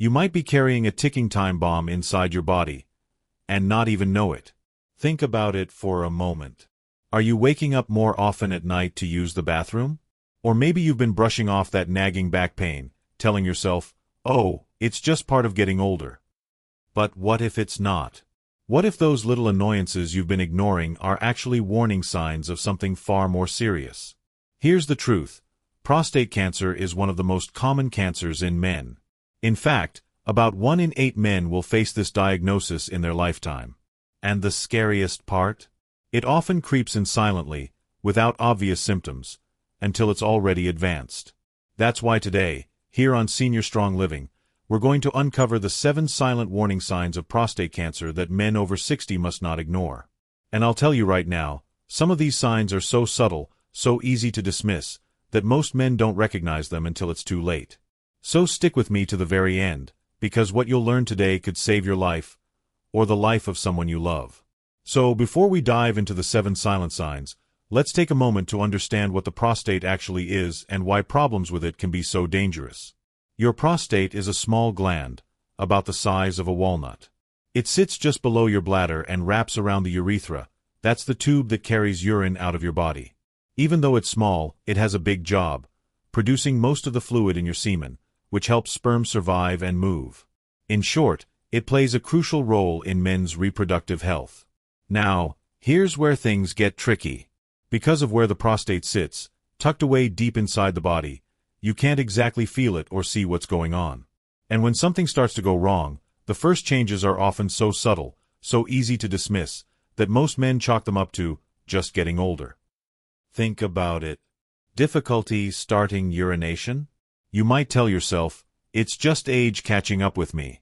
You might be carrying a ticking time bomb inside your body, and not even know it. Think about it for a moment. Are you waking up more often at night to use the bathroom? Or maybe you've been brushing off that nagging back pain, telling yourself, oh, it's just part of getting older. But what if it's not? What if those little annoyances you've been ignoring are actually warning signs of something far more serious? Here's the truth. Prostate cancer is one of the most common cancers in men. In fact, about 1 in 8 men will face this diagnosis in their lifetime. And the scariest part? It often creeps in silently, without obvious symptoms, until it's already advanced. That's why today, here on Senior Strong Living, we're going to uncover the 7 silent warning signs of prostate cancer that men over 60 must not ignore. And I'll tell you right now, some of these signs are so subtle, so easy to dismiss, that most men don't recognize them until it's too late. So stick with me to the very end, because what you'll learn today could save your life, or the life of someone you love. So before we dive into the 7 silent signs, let's take a moment to understand what the prostate actually is and why problems with it can be so dangerous. Your prostate is a small gland, about the size of a walnut. It sits just below your bladder and wraps around the urethra. That's the tube that carries urine out of your body. Even though it's small, it has a big job, producing most of the fluid in your semen, which helps sperm survive and move. In short, it plays a crucial role in men's reproductive health. Now, here's where things get tricky. Because of where the prostate sits, tucked away deep inside the body, you can't exactly feel it or see what's going on. And when something starts to go wrong, the first changes are often so subtle, so easy to dismiss, that most men chalk them up to just getting older. Think about it. Difficulty starting urination? You might tell yourself, it's just age catching up with me.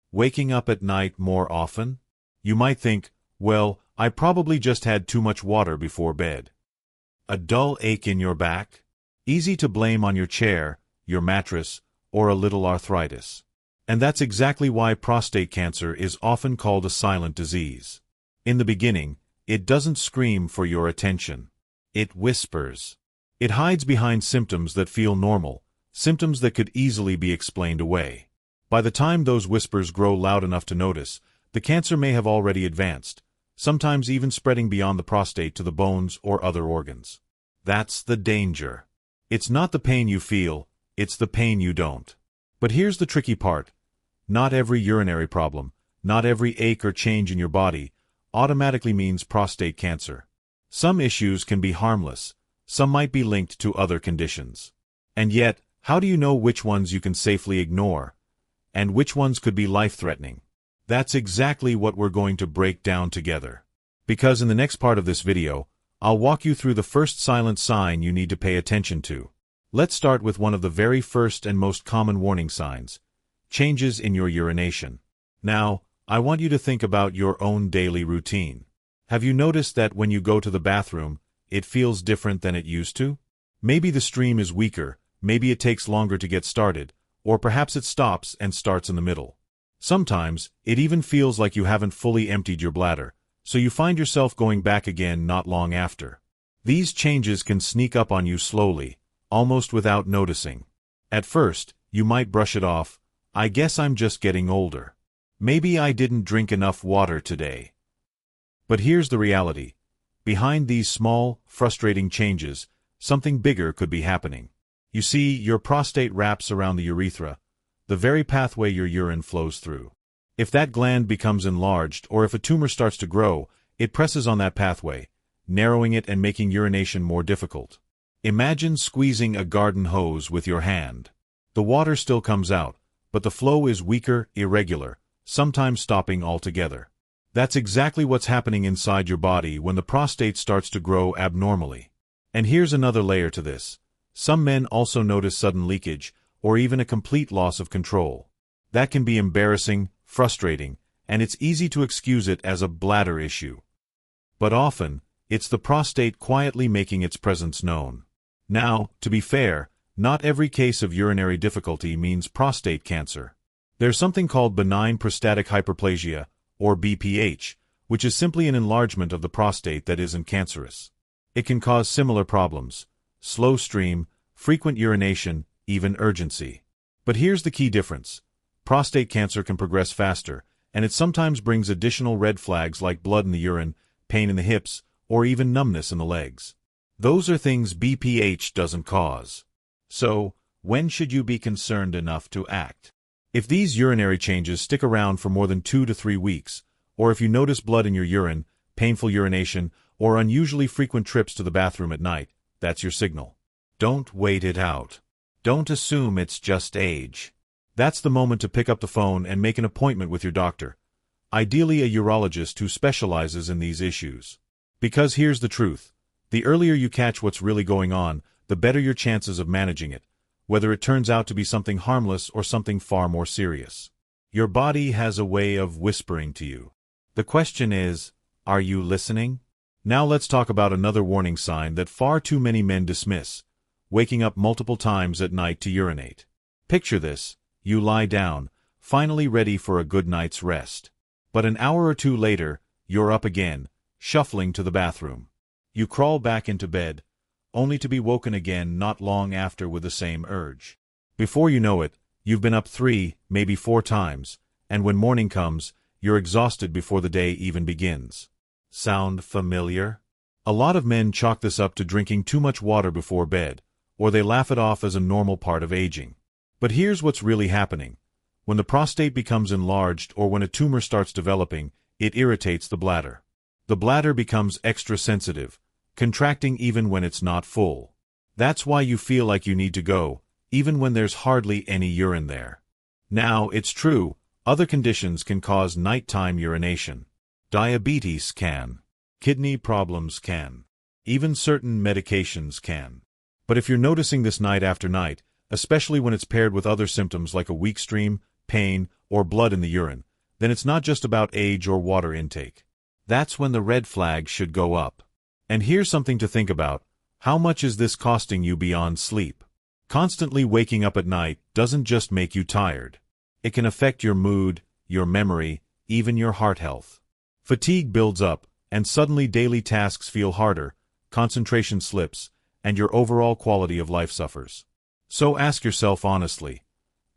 Waking up at night more often? You might think, well, I probably just had too much water before bed. A dull ache in your back? Easy to blame on your chair, your mattress, or a little arthritis. And that's exactly why prostate cancer is often called a silent disease. In the beginning, it doesn't scream for your attention. It whispers. It hides behind symptoms that feel normal, symptoms that could easily be explained away. By the time those whispers grow loud enough to notice, the cancer may have already advanced, sometimes even spreading beyond the prostate to the bones or other organs. That's the danger. It's not the pain you feel, it's the pain you don't. But here's the tricky part. Not every urinary problem, not every ache or change in your body, automatically means prostate cancer. Some issues can be harmless, some might be linked to other conditions. And yet, how do you know which ones you can safely ignore, and which ones could be life-threatening? That's exactly what we're going to break down together. Because in the next part of this video, I'll walk you through the first silent sign you need to pay attention to. Let's start with one of the very first and most common warning signs: changes in your urination. Now, I want you to think about your own daily routine. Have you noticed that when you go to the bathroom, it feels different than it used to? Maybe the stream is weaker, maybe it takes longer to get started, or perhaps it stops and starts in the middle. Sometimes, it even feels like you haven't fully emptied your bladder, so you find yourself going back again not long after. These changes can sneak up on you slowly, almost without noticing. At first, you might brush it off. I guess I'm just getting older. Maybe I didn't drink enough water today. But here's the reality. Behind these small, frustrating changes, something bigger could be happening. You see, your prostate wraps around the urethra, the very pathway your urine flows through. If that gland becomes enlarged or if a tumor starts to grow, it presses on that pathway, narrowing it and making urination more difficult. Imagine squeezing a garden hose with your hand. The water still comes out, but the flow is weaker, irregular, sometimes stopping altogether. That's exactly what's happening inside your body when the prostate starts to grow abnormally. And here's another layer to this. Some men also notice sudden leakage, or even a complete loss of control. That can be embarrassing, frustrating, and it's easy to excuse it as a bladder issue. But often, it's the prostate quietly making its presence known. Now, to be fair, not every case of urinary difficulty means prostate cancer. There's something called benign prostatic hyperplasia, or BPH, which is simply an enlargement of the prostate that isn't cancerous. It can cause similar problems: slow stream, frequent urination, even urgency. But here's the key difference. prostate cancer can progress faster, and it sometimes brings additional red flags like blood in the urine, pain in the hips, or even numbness in the legs. Those are things BPH doesn't cause. So, when should you be concerned enough to act? If these urinary changes stick around for more than 2 to 3 weeks, or if you notice blood in your urine, painful urination, or unusually frequent trips to the bathroom at night, that's your signal. Don't wait it out. Don't assume it's just age. That's the moment to pick up the phone and make an appointment with your doctor, ideally a urologist who specializes in these issues. Because here's the truth. The earlier you catch what's really going on, the better your chances of managing it, whether it turns out to be something harmless or something far more serious. Your body has a way of whispering to you. The question is, are you listening? Now let's talk about another warning sign that far too many men dismiss: waking up multiple times at night to urinate. Picture this: you lie down, finally ready for a good night's rest. But an hour or two later, you're up again, shuffling to the bathroom. You crawl back into bed, only to be woken again not long after with the same urge. Before you know it, you've been up 3, maybe 4 times, and when morning comes, you're exhausted before the day even begins. Sound familiar? A lot of men chalk this up to drinking too much water before bed, or they laugh it off as a normal part of aging. But here's what's really happening. When the prostate becomes enlarged or when a tumor starts developing, it irritates the bladder. The bladder becomes extra sensitive, contracting even when it's not full. That's why you feel like you need to go, even when there's hardly any urine there. Now, it's true, other conditions can cause nighttime urination. Diabetes can. Kidney problems can. Even certain medications can. But if you're noticing this night after night, especially when it's paired with other symptoms like a weak stream, pain, or blood in the urine, then it's not just about age or water intake. That's when the red flag should go up. And here's something to think about. How much is this costing you beyond sleep? Constantly waking up at night doesn't just make you tired. It can affect your mood, your memory, even your heart health. Fatigue builds up, and suddenly daily tasks feel harder, concentration slips, and your overall quality of life suffers. So ask yourself honestly,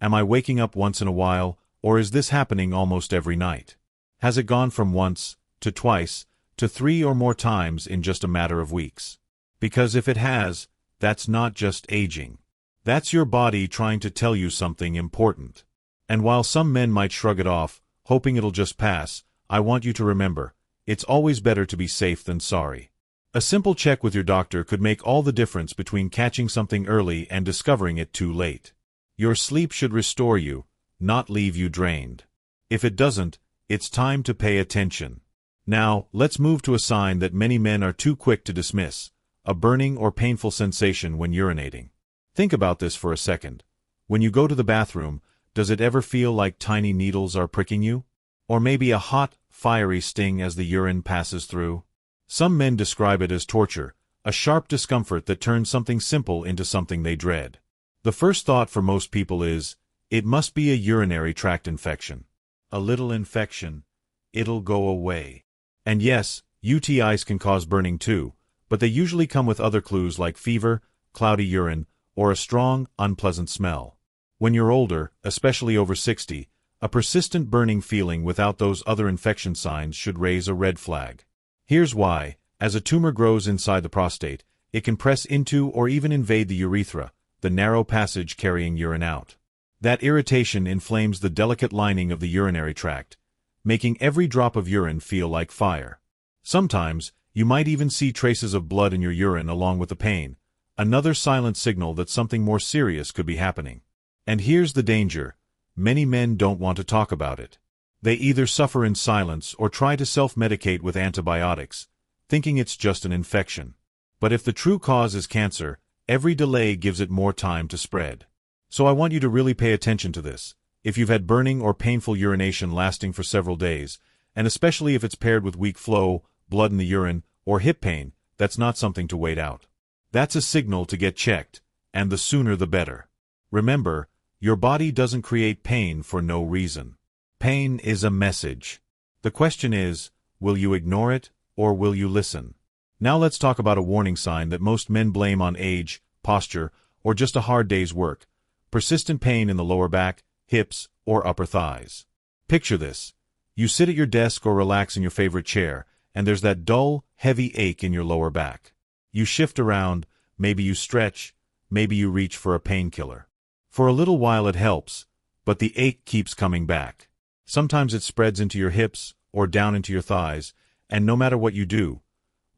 am I waking up once in a while, or is this happening almost every night? Has it gone from once, to twice, to 3 or more times in just a matter of weeks? Because if it has, that's not just aging. That's your body trying to tell you something important. And while some men might shrug it off, hoping it'll just pass, I want you to remember, it's always better to be safe than sorry. A simple check with your doctor could make all the difference between catching something early and discovering it too late. Your sleep should restore you, not leave you drained. If it doesn't, it's time to pay attention. Now, let's move to a sign that many men are too quick to dismiss: a burning or painful sensation when urinating. Think about this for a second. When you go to the bathroom, does it ever feel like tiny needles are pricking you? Or maybe a hot, fiery sting as the urine passes through? Some men describe it as torture, a sharp discomfort that turns something simple into something they dread. The first thought for most people is, it must be a urinary tract infection. A little infection, it'll go away. And yes, UTIs can cause burning too, but they usually come with other clues like fever, cloudy urine, or a strong, unpleasant smell. When you're older, especially over 60, a persistent burning feeling without those other infection signs should raise a red flag. Here's why. As a tumor grows inside the prostate, it can press into or even invade the urethra, the narrow passage carrying urine out. That irritation inflames the delicate lining of the urinary tract, making every drop of urine feel like fire. Sometimes, you might even see traces of blood in your urine along with the pain, another silent signal that something more serious could be happening. And here's the danger. Many men don't want to talk about it. They either suffer in silence or try to self-medicate with antibiotics, thinking it's just an infection. But if the true cause is cancer, every delay gives it more time to spread. So I want you to really pay attention to this. If you've had burning or painful urination lasting for several days, and especially if it's paired with weak flow, blood in the urine, or hip pain, that's not something to wait out. That's a signal to get checked, and the sooner the better. Remember, your body doesn't create pain for no reason. Pain is a message. The question is, will you ignore it, or will you listen? Now let's talk about a warning sign that most men blame on age, posture, or just a hard day's work: persistent pain in the lower back, hips, or upper thighs. Picture this. You sit at your desk or relax in your favorite chair, and there's that dull, heavy ache in your lower back. You shift around, maybe you stretch, maybe you reach for a painkiller. For a little while it helps, but the ache keeps coming back. Sometimes it spreads into your hips or down into your thighs, and no matter what you do,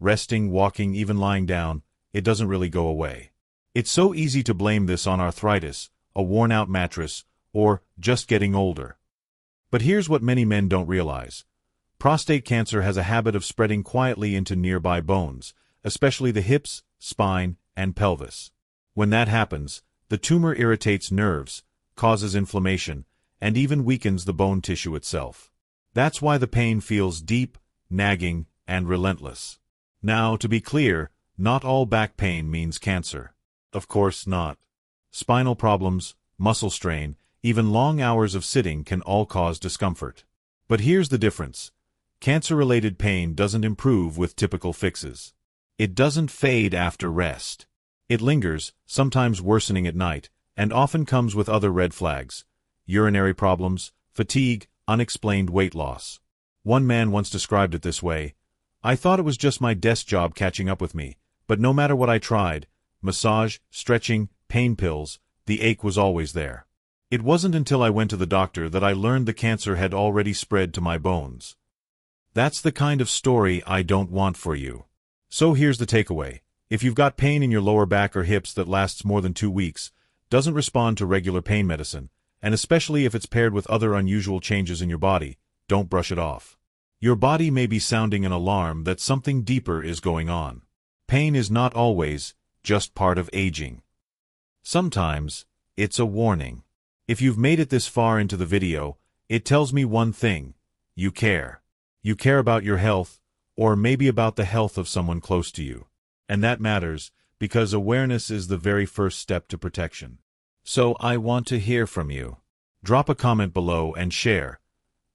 resting, walking, even lying down, it doesn't really go away. It's so easy to blame this on arthritis, a worn-out mattress, or just getting older. But here's what many men don't realize. Prostate cancer has a habit of spreading quietly into nearby bones, especially the hips, spine, and pelvis. When that happens, the tumor irritates nerves, causes inflammation, and even weakens the bone tissue itself. That's why the pain feels deep, nagging, and relentless. Now, to be clear, not all back pain means cancer. Of course not. Spinal problems, muscle strain, even long hours of sitting can all cause discomfort. But here's the difference. Cancer-related pain doesn't improve with typical fixes. It doesn't fade after rest. It lingers, sometimes worsening at night, and often comes with other red flags: urinary problems, fatigue, unexplained weight loss. One man once described it this way: "I thought it was just my desk job catching up with me, but no matter what I tried, massage, stretching, pain pills, the ache was always there. It wasn't until I went to the doctor that I learned the cancer had already spread to my bones." That's the kind of story I don't want for you. So here's the takeaway. If you've got pain in your lower back or hips that lasts more than 2 weeks, doesn't respond to regular pain medicine, and especially if it's paired with other unusual changes in your body, don't brush it off. Your body may be sounding an alarm that something deeper is going on. Pain is not always just part of aging. Sometimes, it's a warning. If you've made it this far into the video, it tells me one thing: you care. You care about your health, or maybe about the health of someone close to you. And that matters, because awareness is the very first step to protection. So I want to hear from you. Drop a comment below and share.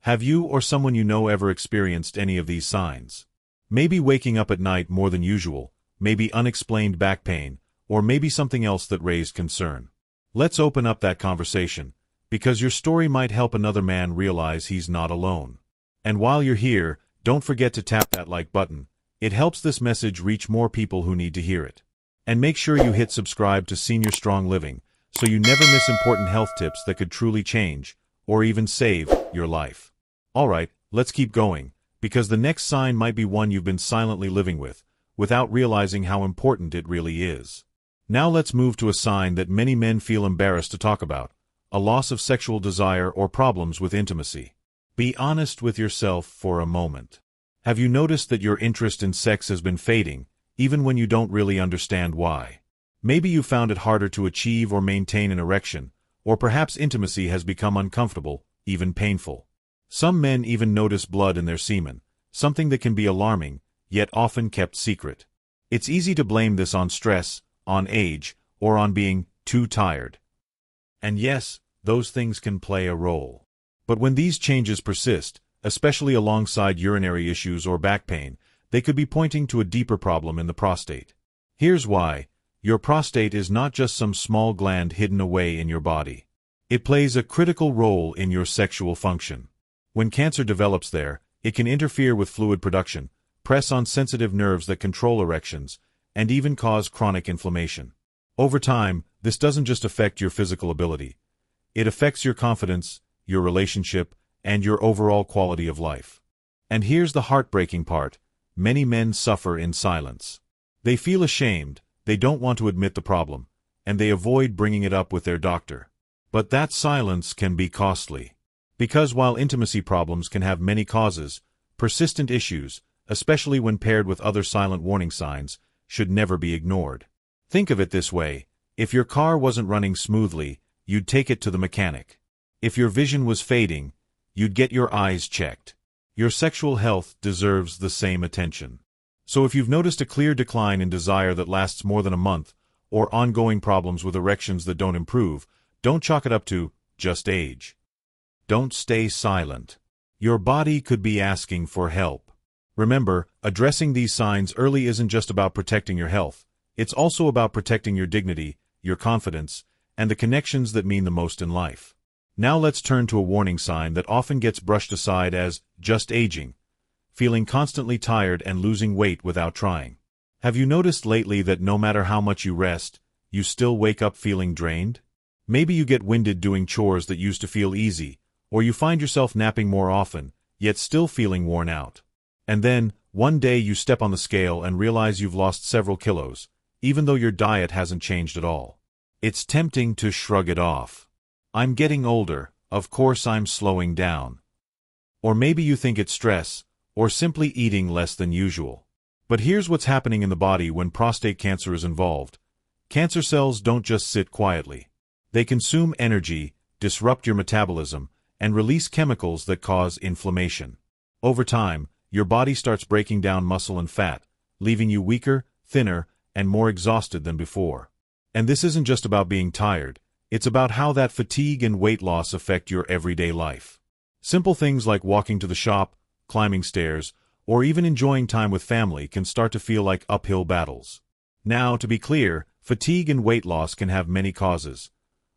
Have you or someone you know ever experienced any of these signs? Maybe waking up at night more than usual, maybe unexplained back pain, or maybe something else that raised concern. Let's open up that conversation, because your story might help another man realize he's not alone. And while you're here, don't forget to tap that like button. It helps this message reach more people who need to hear it. And make sure you hit subscribe to Senior Strong Living, so you never miss important health tips that could truly change, or even save, your life. Alright, let's keep going, because the next sign might be one you've been silently living with, without realizing how important it really is. Now let's move to a sign that many men feel embarrassed to talk about: a loss of sexual desire or problems with intimacy. Be honest with yourself for a moment. Have you noticed that your interest in sex has been fading, even when you don't really understand why? Maybe you found it harder to achieve or maintain an erection, or perhaps intimacy has become uncomfortable, even painful. Some men even notice blood in their semen, something that can be alarming, yet often kept secret. It's easy to blame this on stress, on age, or on being too tired. And yes, those things can play a role. But when these changes persist, especially alongside urinary issues or back pain, they could be pointing to a deeper problem in the prostate. Here's why. Your prostate is not just some small gland hidden away in your body. It plays a critical role in your sexual function. When cancer develops there, it can interfere with fluid production, press on sensitive nerves that control erections, and even cause chronic inflammation. Over time, this doesn't just affect your physical ability. It affects your confidence, your relationship, and your overall quality of life. And here's the heartbreaking part: many men suffer in silence. They feel ashamed, they don't want to admit the problem, and they avoid bringing it up with their doctor. But that silence can be costly. Because while intimacy problems can have many causes, persistent issues, especially when paired with other silent warning signs, should never be ignored. Think of it this way: if your car wasn't running smoothly, you'd take it to the mechanic. If your vision was fading, you'd get your eyes checked. Your sexual health deserves the same attention. So if you've noticed a clear decline in desire that lasts more than a month, or ongoing problems with erections that don't improve, don't chalk it up to just age. Don't stay silent. Your body could be asking for help. Remember, addressing these signs early isn't just about protecting your health. It's also about protecting your dignity, your confidence, and the connections that mean the most in life. Now let's turn to a warning sign that often gets brushed aside as just aging, feeling constantly tired and losing weight without trying. Have you noticed lately that no matter how much you rest, you still wake up feeling drained? Maybe you get winded doing chores that used to feel easy, or you find yourself napping more often, yet still feeling worn out. And then, one day you step on the scale and realize you've lost several kilos, even though your diet hasn't changed at all. It's tempting to shrug it off. I'm getting older, of course I'm slowing down. Or maybe you think it's stress, or simply eating less than usual. But here's what's happening in the body when prostate cancer is involved. Cancer cells don't just sit quietly. They consume energy, disrupt your metabolism, and release chemicals that cause inflammation. Over time, your body starts breaking down muscle and fat, leaving you weaker, thinner, and more exhausted than before. And this isn't just about being tired, it's about how that fatigue and weight loss affect your everyday life. Simple things like walking to the shop, climbing stairs, or even enjoying time with family can start to feel like uphill battles. Now, to be clear, fatigue and weight loss can have many causes: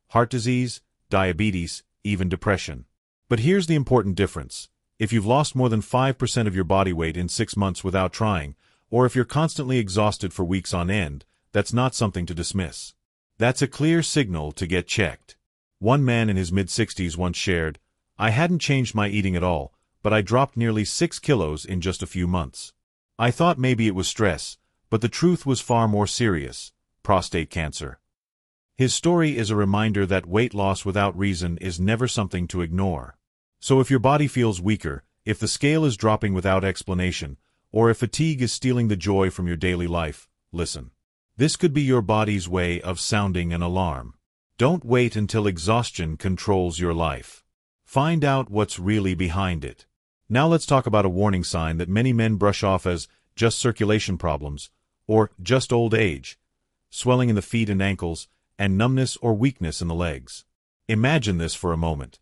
heart disease, diabetes, even depression. But here's the important difference. If you've lost more than 5% of your body weight in 6 months without trying, or if you're constantly exhausted for weeks on end, that's not something to dismiss. That's a clear signal to get checked. One man in his mid-60s once shared, "I hadn't changed my eating at all, but I dropped nearly 6 kilos in just a few months. I thought maybe it was stress, but the truth was far more serious: prostate cancer." His story is a reminder that weight loss without reason is never something to ignore. So if your body feels weaker, if the scale is dropping without explanation, or if fatigue is stealing the joy from your daily life, listen. This could be your body's way of sounding an alarm. Don't wait until exhaustion controls your life. Find out what's really behind it. Now let's talk about a warning sign that many men brush off as just circulation problems, or just old age: swelling in the feet and ankles, and numbness or weakness in the legs. Imagine this for a moment.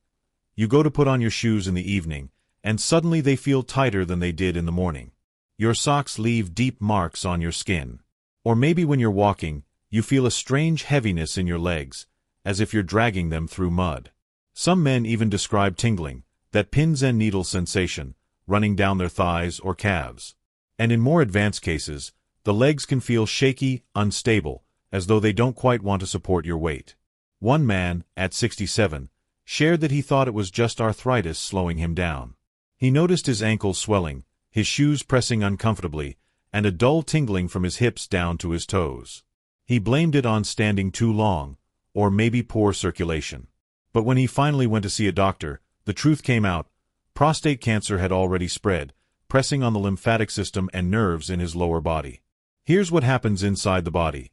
You go to put on your shoes in the evening, and suddenly they feel tighter than they did in the morning. Your socks leave deep marks on your skin. Or maybe when you're walking, you feel a strange heaviness in your legs, as if you're dragging them through mud. Some men even describe tingling, that pins and needles sensation, running down their thighs or calves. And in more advanced cases, the legs can feel shaky, unstable, as though they don't quite want to support your weight. One man, at 67, shared that he thought it was just arthritis slowing him down. He noticed his ankles swelling, his shoes pressing uncomfortably, and a dull tingling from his hips down to his toes. He blamed it on standing too long, or maybe poor circulation. But when he finally went to see a doctor, the truth came out: prostate cancer had already spread, pressing on the lymphatic system and nerves in his lower body. Here's what happens inside the body.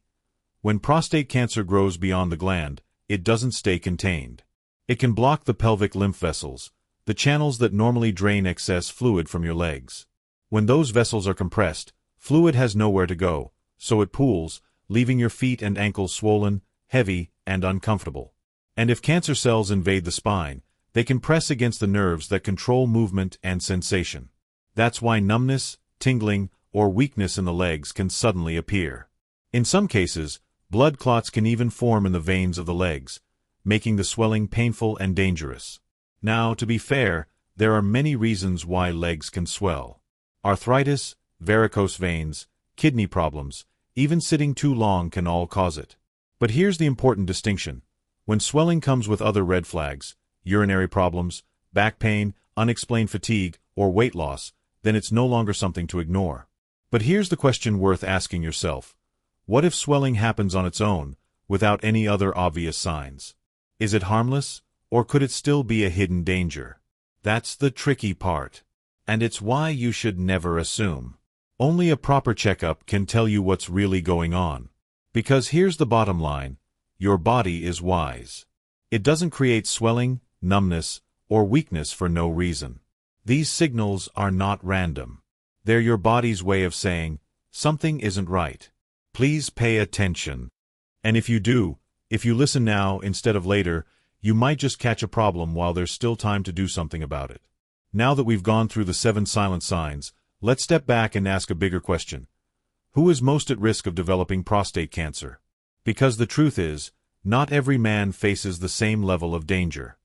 When prostate cancer grows beyond the gland, it doesn't stay contained. It can block the pelvic lymph vessels, the channels that normally drain excess fluid from your legs. When those vessels are compressed, fluid has nowhere to go, so it pools, leaving your feet and ankles swollen, heavy, and uncomfortable. And if cancer cells invade the spine, they can press against the nerves that control movement and sensation. That's why numbness, tingling, or weakness in the legs can suddenly appear. In some cases, blood clots can even form in the veins of the legs, making the swelling painful and dangerous. Now, to be fair, there are many reasons why legs can swell. Arthritis, varicose veins, kidney problems, even sitting too long can all cause it. But here's the important distinction. When swelling comes with other red flags, urinary problems, back pain, unexplained fatigue, or weight loss, then it's no longer something to ignore. But here's the question worth asking yourself. What if swelling happens on its own, without any other obvious signs? Is it harmless, or could it still be a hidden danger? That's the tricky part. And it's why you should never assume. Only a proper checkup can tell you what's really going on. Because here's the bottom line: your body is wise. It doesn't create swelling, numbness, or weakness for no reason. These signals are not random. They're your body's way of saying, something isn't right. Please pay attention. And if you do, if you listen now instead of later, you might just catch a problem while there's still time to do something about it. Now that we've gone through the 7 silent signs, let's step back and ask a bigger question. Who is most at risk of developing prostate cancer? Because the truth is, not every man faces the same level of danger.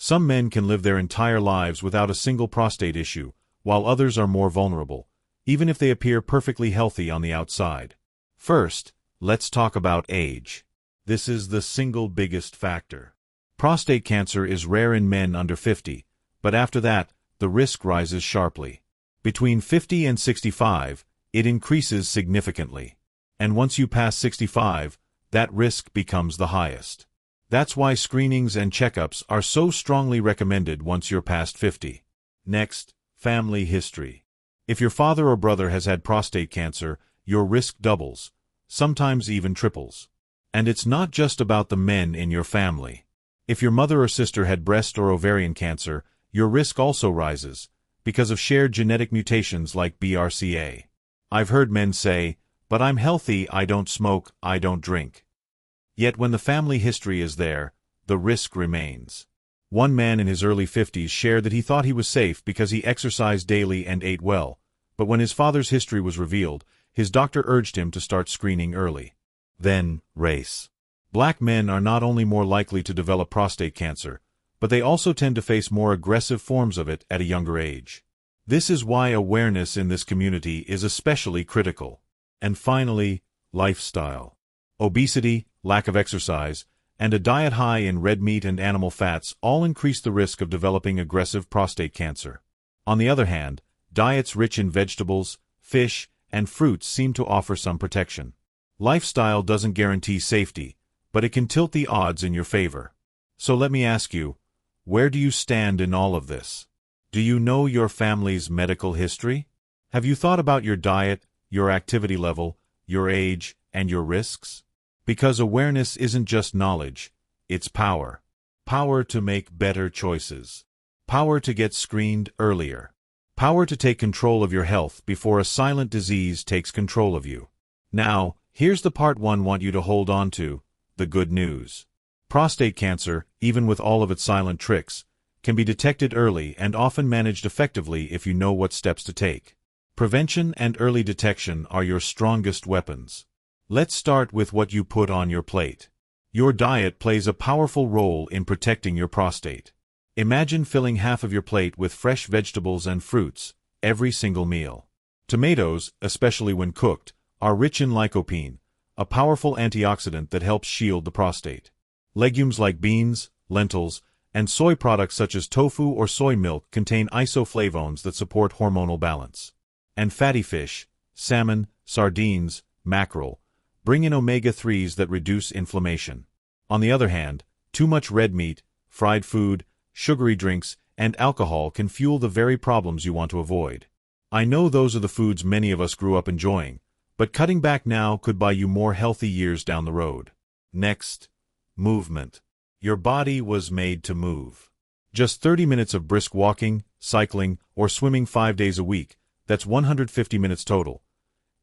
Some men can live their entire lives without a single prostate issue, while others are more vulnerable, even if they appear perfectly healthy on the outside. First, let's talk about age. This is the single biggest factor. Prostate cancer is rare in men under 50, but after that, the risk rises sharply. Between 50 and 65, it increases significantly. And once you pass 65, that risk becomes the highest. That's why screenings and checkups are so strongly recommended once you're past 50. Next, family history. If your father or brother has had prostate cancer, your risk doubles, sometimes even triples. And it's not just about the men in your family. If your mother or sister had breast or ovarian cancer, your risk also rises, because of shared genetic mutations like BRCA. I've heard men say, "But I'm healthy, I don't smoke, I don't drink." Yet when the family history is there, the risk remains. One man in his early 50s shared that he thought he was safe because he exercised daily and ate well, but when his father's history was revealed, his doctor urged him to start screening early. Then, race. Black men are not only more likely to develop prostate cancer, but they also tend to face more aggressive forms of it at a younger age. This is why awareness in this community is especially critical. And finally, lifestyle. Obesity, lack of exercise, and a diet high in red meat and animal fats all increase the risk of developing aggressive prostate cancer. On the other hand, diets rich in vegetables, fish, and fruits seem to offer some protection. Lifestyle doesn't guarantee safety, but it can tilt the odds in your favor. So let me ask you, where do you stand in all of this? Do you know your family's medical history? Have you thought about your diet, your activity level, your age, and your risks? Because awareness isn't just knowledge, it's power. Power to make better choices. Power to get screened earlier. Power to take control of your health before a silent disease takes control of you. Now, here's the part one want you to hold on to, the good news. Prostate cancer, even with all of its silent tricks, can be detected early and often managed effectively if you know what steps to take. Prevention and early detection are your strongest weapons. Let's start with what you put on your plate. Your diet plays a powerful role in protecting your prostate. Imagine filling half of your plate with fresh vegetables and fruits, every single meal. Tomatoes, especially when cooked, are rich in lycopene, a powerful antioxidant that helps shield the prostate. Legumes like beans, lentils, and soy products such as tofu or soy milk contain isoflavones that support hormonal balance. And fatty fish, salmon, sardines, mackerel, bring in omega-3s that reduce inflammation. On the other hand, too much red meat, fried food, sugary drinks, and alcohol can fuel the very problems you want to avoid. I know those are the foods many of us grew up enjoying, but cutting back now could buy you more healthy years down the road. Next, movement. Your body was made to move. Just 30 minutes of brisk walking, cycling, or swimming 5 days a week, that's 150 minutes total,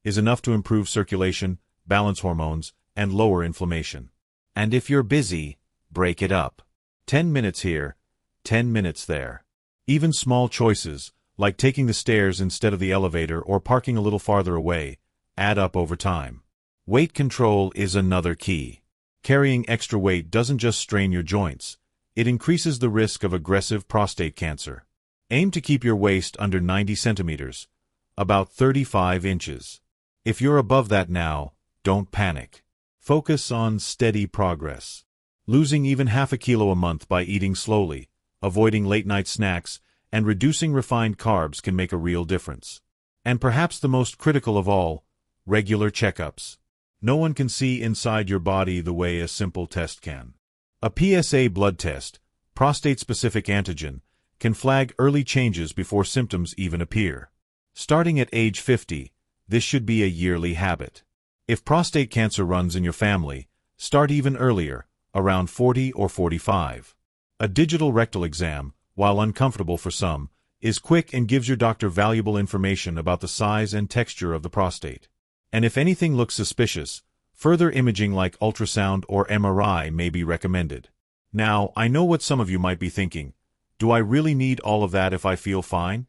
is enough to improve circulation, balance hormones, and lower inflammation. And if you're busy, break it up. 10 minutes here, 10 minutes there. Even small choices, like taking the stairs instead of the elevator or parking a little farther away, add up over time. Weight control is another key. Carrying extra weight doesn't just strain your joints, it increases the risk of aggressive prostate cancer. Aim to keep your waist under 90 centimeters, about 35 inches. If you're above that now, don't panic. Focus on steady progress. Losing even half a kilo a month by eating slowly, avoiding late-night snacks, and reducing refined carbs can make a real difference. And perhaps the most critical of all, regular checkups. No one can see inside your body the way a simple test can. A PSA blood test, prostate-specific antigen, can flag early changes before symptoms even appear. Starting at age 50, this should be a yearly habit. If prostate cancer runs in your family, start even earlier, around 40 or 45. A digital rectal exam, while uncomfortable for some, is quick and gives your doctor valuable information about the size and texture of the prostate. And if anything looks suspicious, further imaging like ultrasound or MRI may be recommended. Now, I know what some of you might be thinking. Do I really need all of that if I feel fine?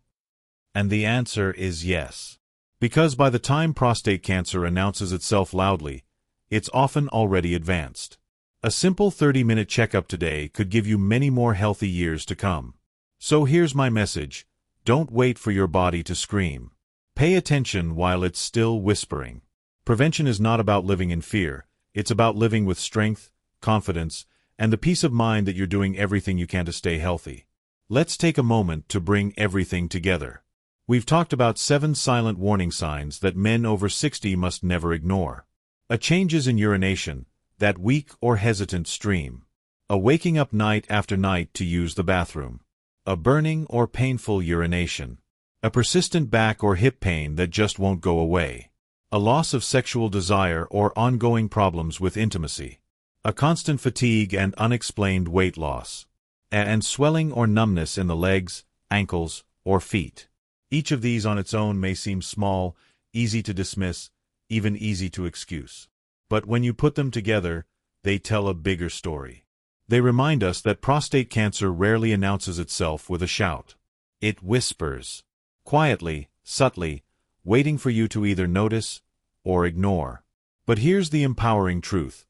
And the answer is yes. Because by the time prostate cancer announces itself loudly, it's often already advanced. A simple 30-minute checkup today could give you many more healthy years to come. So here's my message. Don't wait for your body to scream. Pay attention while it's still whispering. Prevention is not about living in fear. It's about living with strength, confidence, and the peace of mind that you're doing everything you can to stay healthy. Let's take a moment to bring everything together. We've talked about 7 silent warning signs that men over 60 must never ignore. A changes in urination, that weak or hesitant stream. A waking up night after night to use the bathroom. A burning or painful urination. A persistent back or hip pain that just won't go away. A loss of sexual desire or ongoing problems with intimacy. A constant fatigue and unexplained weight loss. And swelling or numbness in the legs, ankles, or feet. Each of these on its own may seem small, easy to dismiss, even easy to excuse. But when you put them together, they tell a bigger story. They remind us that prostate cancer rarely announces itself with a shout. It whispers. Quietly, subtly, waiting for you to either notice or ignore. But here's the empowering truth.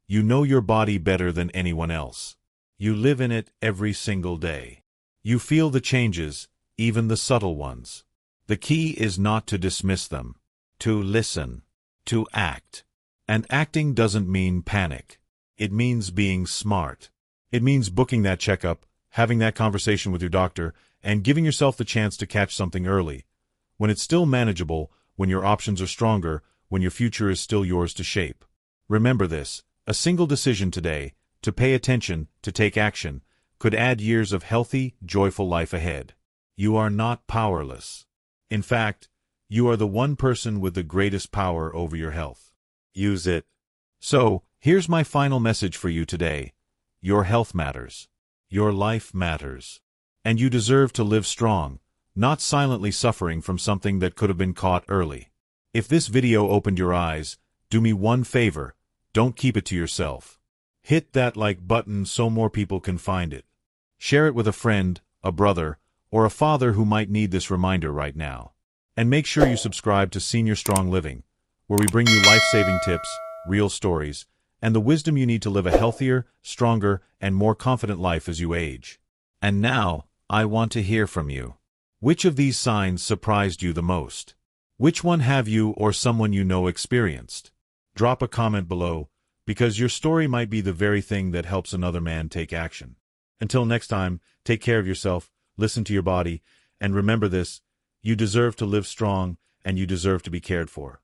You know your body better than anyone else. You live in it every single day. You feel the changes, even the subtle ones. The key is not to dismiss them. To listen. To act. And acting doesn't mean panic. It means being smart. It means booking that checkup, having that conversation with your doctor, and giving yourself the chance to catch something early, when it's still manageable, when your options are stronger, when your future is still yours to shape. Remember this, a single decision today, to pay attention, to take action, could add years of healthy, joyful life ahead. You are not powerless. In fact, you are the one person with the greatest power over your health. Use it. So, here's my final message for you today. Your health matters. Your life matters. And you deserve to live strong, not silently suffering from something that could have been caught early. If this video opened your eyes, do me one favor, don't keep it to yourself. Hit that like button so more people can find it. Share it with a friend, a brother, or a father who might need this reminder right now. And make sure you subscribe to Senior Strong Living, where we bring you life-saving tips, real stories, and the wisdom you need to live a healthier, stronger, and more confident life as you age. And now, I want to hear from you. Which of these signs surprised you the most? Which one have you or someone you know experienced? Drop a comment below, because your story might be the very thing that helps another man take action. Until next time, take care of yourself, listen to your body, and remember this, you deserve to live strong, and you deserve to be cared for.